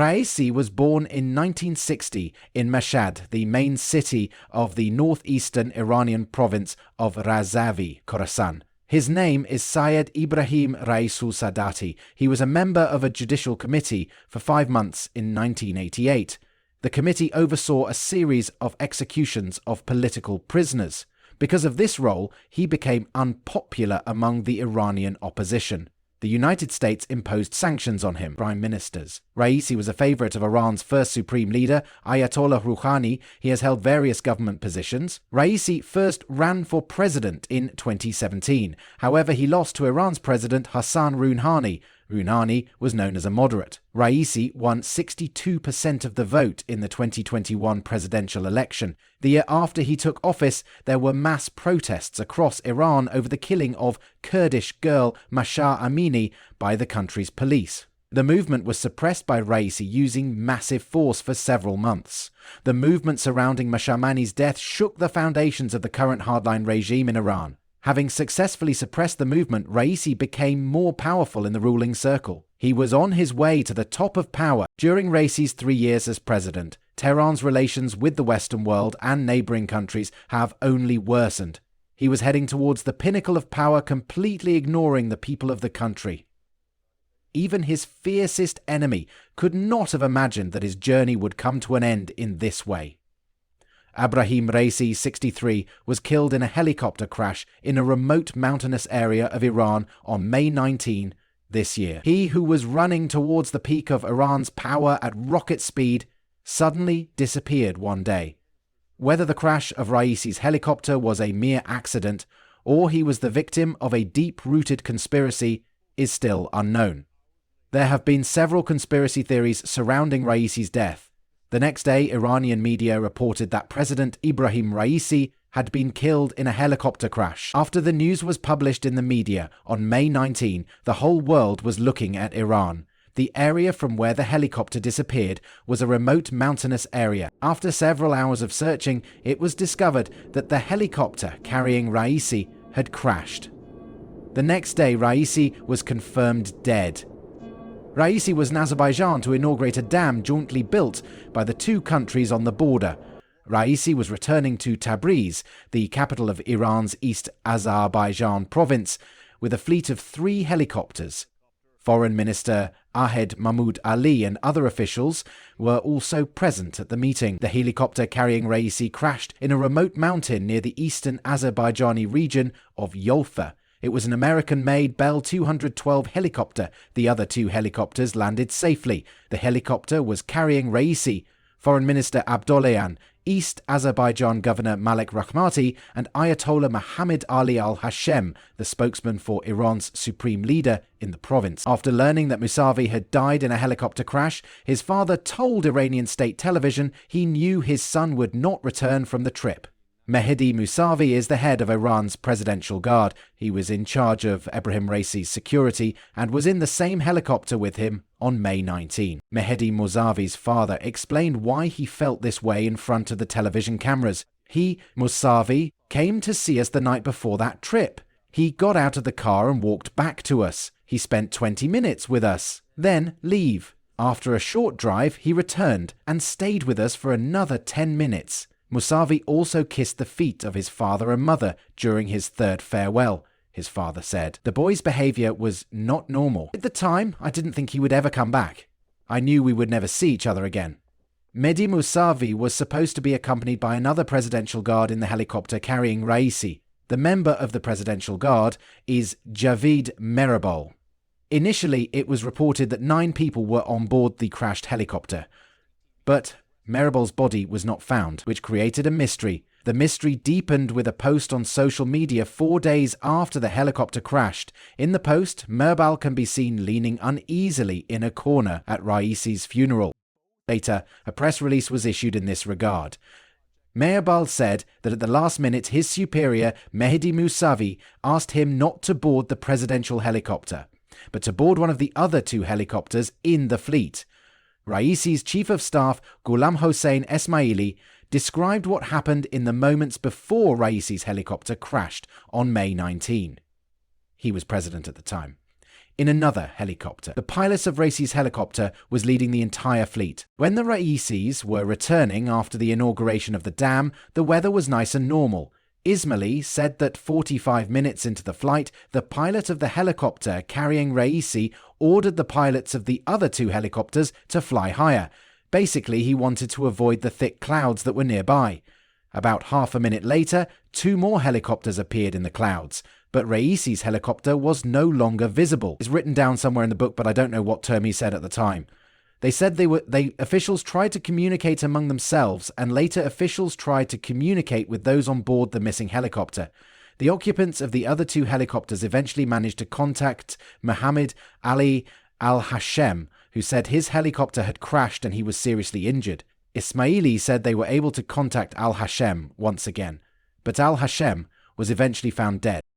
Raisi was born in 1960 in Mashhad, the main city of the northeastern Iranian province of Razavi, Khorasan. His name is Syed Ibrahim Raisu Sadati. He was a member of a judicial committee for 5 months in 1988. The committee oversaw a series of executions of political prisoners. Because of this role, he became unpopular among the Iranian opposition. The United States imposed sanctions on him, prime ministers. Raisi was a favorite of Iran's first supreme leader, Ayatollah Rouhani. He has held various government positions. Raisi first ran for president in 2017. However, he lost to Iran's president Hassan Rouhani. Rouhani was known as a moderate. Raisi won 62% of the vote in the 2021 presidential election. The year after he took office, there were mass protests across Iran over the killing of Kurdish girl Mahsa Amini by the country's police. The movement was suppressed by Raisi using massive force for several months. The movement surrounding Mahsa Amini's death shook the foundations of the current hardline regime in Iran. Having successfully suppressed the movement, Raisi became more powerful in the ruling circle. He was on his way to the top of power. During Raisi's 3 years as president, Tehran's relations with the Western world and neighboring countries have only worsened. He was heading towards the pinnacle of power, completely ignoring the people of the country. Even his fiercest enemy could not have imagined that his journey would come to an end in this way. Ebrahim Raisi, 63, was killed in a helicopter crash in a remote mountainous area of Iran on May 19 this year. He, who was running towards the peak of Iran's power at rocket speed, suddenly disappeared one day. Whether the crash of Raisi's helicopter was a mere accident or he was the victim of a deep-rooted conspiracy is still unknown. There have been several conspiracy theories surrounding Raisi's death. The next day, Iranian media reported that President Ibrahim Raisi had been killed in a helicopter crash. After the news was published in the media on May 19, the whole world was looking at Iran. The area from where the helicopter disappeared was a remote mountainous area. After several hours of searching, it was discovered that the helicopter carrying Raisi had crashed. The next day, Raisi was confirmed dead. Raisi was in Azerbaijan to inaugurate a dam jointly built by the two countries on the border. Raisi was returning to Tabriz, the capital of Iran's East Azerbaijan province, with a fleet of 3 helicopters. Foreign Minister Ahed Mahmoud Ali and other officials were also present at the meeting. The helicopter carrying Raisi crashed in a remote mountain near the eastern Azerbaijani region of Yolfa. It was an American-made Bell 212 helicopter. The other 2 helicopters landed safely. The helicopter was carrying Raisi. Foreign Minister Abdollahian, East Azerbaijan Governor Malik Rahmati, and Ayatollah Mohammad Ali al-Hashem, the spokesman for Iran's supreme leader in the province. After learning that Mousavi had died in a helicopter crash, his father told Iranian state television he knew his son would not return from the trip. Mehdi Mousavi is the head of Iran's Presidential Guard. He was in charge of Ebrahim Raisi's security and was in the same helicopter with him on May 19. Mehdi Mousavi's father explained why he felt this way in front of the television cameras. He, Mousavi, came to see us the night before that trip. He got out of the car and walked back to us. He spent 20 minutes with us, then leave. After a short drive, he returned and stayed with us for another 10 minutes. Mousavi also kissed the feet of his father and mother during his 3rd farewell, his father said. The boy's behavior was not normal. At the time, I didn't think he would ever come back. I knew we would never see each other again. Mehdi Mousavi was supposed to be accompanied by another Presidential Guard in the helicopter carrying Raisi. The member of the Presidential Guard is Javid Merabol. Initially, it was reported that 9 people were on board the crashed helicopter. But Merabol's body was not found, which created a mystery. The mystery deepened with a post on social media 4 days after the helicopter crashed. In the post, Merabol can be seen leaning uneasily in a corner at Raisi's funeral. Later, a press release was issued in this regard. Merabol said that at the last minute his superior, Mehdi Mousavi, asked him not to board the presidential helicopter, but to board one of the other 2 helicopters in the fleet. Raisi's chief of staff, Ghulam Hossein Esmaili, described what happened in the moments before Raisi's helicopter crashed on May 19. He was president at the time. in another helicopter. The pilot of Raisi's helicopter was leading the entire fleet. When the Raisis were returning after the inauguration of the dam, the weather was nice and normal. Ismaili said that 45 minutes into the flight, the pilot of the helicopter carrying Raisi ordered the pilots of the other two helicopters to fly higher. Basically, he wanted to avoid the thick clouds that were nearby. About half a minute later, two more helicopters appeared in the clouds, but Raisi's helicopter was no longer visible. It's written down somewhere in the book, but I don't know what term he said at the time. They said officials tried to communicate among themselves, and later officials tried to communicate with those on board the missing helicopter. The occupants of the other two helicopters eventually managed to contact Mohammed Ali Al-Hashem, who said his helicopter had crashed and he was seriously injured. Ismaili said they were able to contact Al-Hashem once again, but Al-Hashem was eventually found dead.